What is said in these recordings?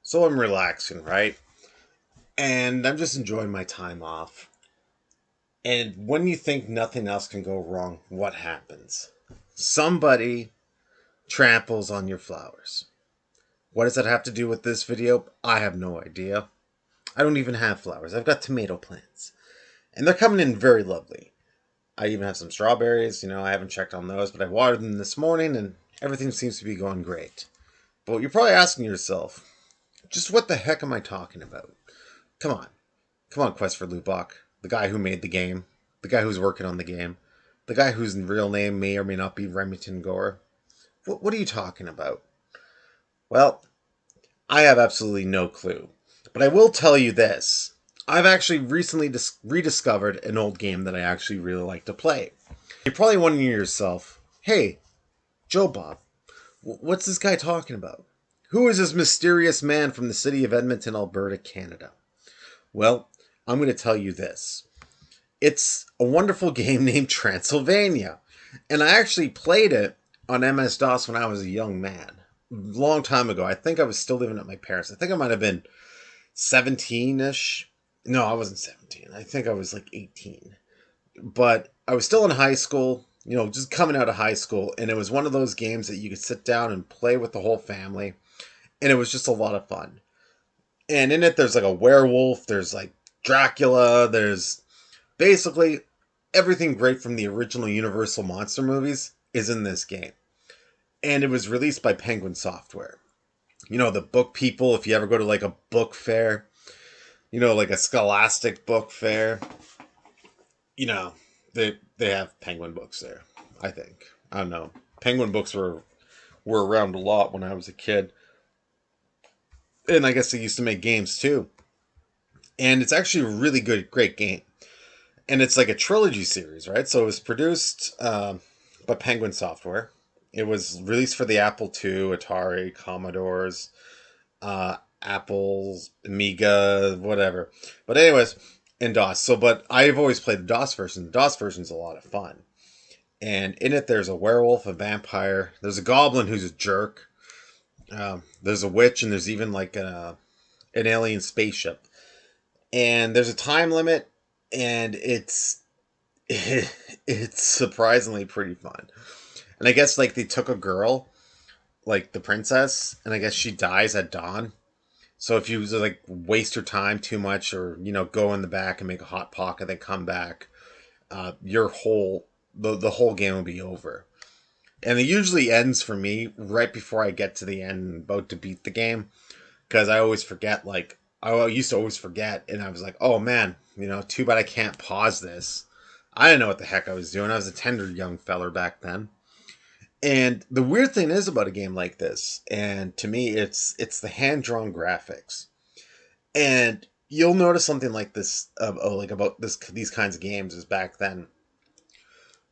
So I'm relaxing, right? And I'm just enjoying my time off. And when you think nothing else can go wrong, what happens? Somebody tramples on your flowers. What does that have to do with this video? I have no idea. I don't even have flowers. I've got tomato plants. And they're coming in very lovely. I even have some strawberries. I haven't checked on those, but I watered them this morning and everything seems to be going great. But you're probably asking yourself, just what the heck am I talking about? Come on. Come on, Quest for Lubok. The guy who made the game. The guy who's working on the game. The guy whose real name may or may not be Remington Gore. What are you talking about? Well, I have absolutely no clue. But I will tell you this. I've actually recently rediscovered an old game that I actually really like to play. You're probably wondering to yourself, hey, Joe Bob, what's this guy talking about? Who is this mysterious man from the city of Edmonton, Alberta, Canada? Well, I'm going to tell you this. It's a wonderful game named Transylvania. And I actually played it on MS-DOS when I was a young man. Long time ago. I think I was still living at my parents'. I think I might have been 17-ish. No, I wasn't 17. I think I was like 18. But I was still in high school, just coming out of high school. And it was one of those games that you could sit down and play with the whole family. And it was just a lot of fun. And in it, there's like a werewolf. There's like Dracula. There's basically everything great from the original Universal Monster movies is in this game. And it was released by Penguin Software. The book people, if you ever go to like a book fair, like a Scholastic book fair, they have Penguin books there, I think. I don't know. Penguin books were around a lot when I was a kid. And I guess they used to make games too. And it's actually a really great game. And it's like a trilogy series, right? So it was produced by Penguin Software. It was released for the Apple II, Atari, Commodores, Apple's, Amiga, whatever. But anyways, in DOS. But I've always played the DOS version. The DOS version's a lot of fun. And in it, there's a werewolf, a vampire. There's a goblin who's a jerk. There's a witch, and there's even like an alien spaceship. And there's a time limit, and it's surprisingly pretty fun. And I guess like they took a girl, like the princess, and I guess she dies at dawn. So if you like waste your time too much, or go in the back and make a hot pocket, then come back, the whole game will be over. And it usually ends for me right before I get to the end and about to beat the game, because I always forget. Like I used to always forget, and I was like, oh man, too bad I can't pause this. I didn't know what the heck I was doing. I was a tender young feller back then. And the weird thing is about a game like this, and to me, it's the hand-drawn graphics. And you'll notice something like this, like about these kinds of games, is back then,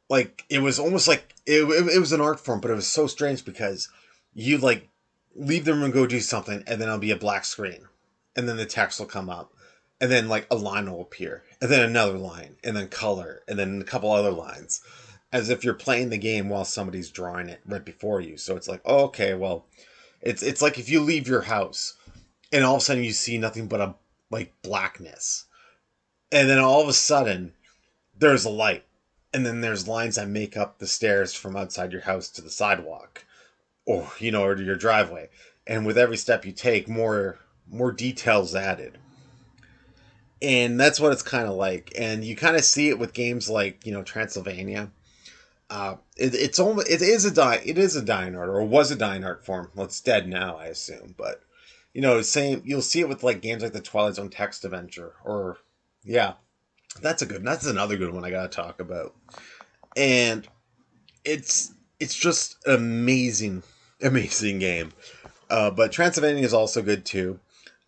like it was almost like it was an art form, but it was so strange because you like leave the room and go do something, and then it'll be a black screen, and then the text will come up, and then like a line will appear, and then another line, and then color, and then a couple other lines, as if you're playing the game while somebody's drawing it right before you. So it's like, oh, okay, well, it's like if you leave your house and all of a sudden you see nothing but a like blackness, and then all of a sudden there's a light, and then there's lines that make up the stairs from outside your house to the sidewalk, or or to your driveway, and with every step you take, more details added. And that's what it's kind of like, and you kind of see it with games like Transylvania. It is a dying art, or was a dying art form. Well, it's dead now, I assume. But same, you'll see it with like games like the Twilight Zone text adventure, or yeah, that's another good one I gotta talk about. And it's just an amazing game. But Transylvania is also good too.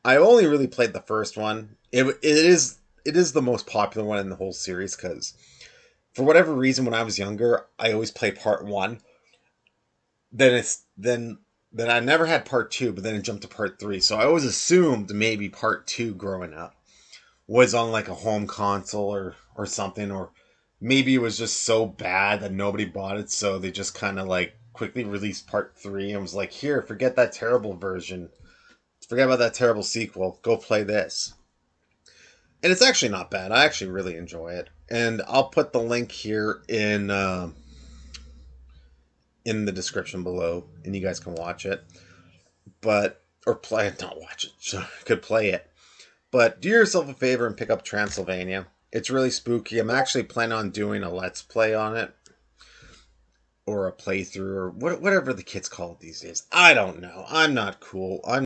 I only really played the first one. It is the most popular one in the whole series, because for whatever reason, when I was younger, I always played part one. Then I never had part two, but then it jumped to part three. So I always assumed maybe part two growing up was on like a home console or something, or maybe it was just so bad that nobody bought it, so they just kind of like quickly released part three and was like, here, forget that terrible version. Forget about that terrible sequel. Go play this. And it's actually not bad. I actually really enjoy it. And I'll put the link here in the description below, and you guys can watch it. But or play it, not watch it. So could play it. But do yourself a favor and pick up Transylvania. It's really spooky. I'm actually planning on doing a let's play on it, or a playthrough, or whatever the kids call it these days. I don't know. I'm not cool. I'm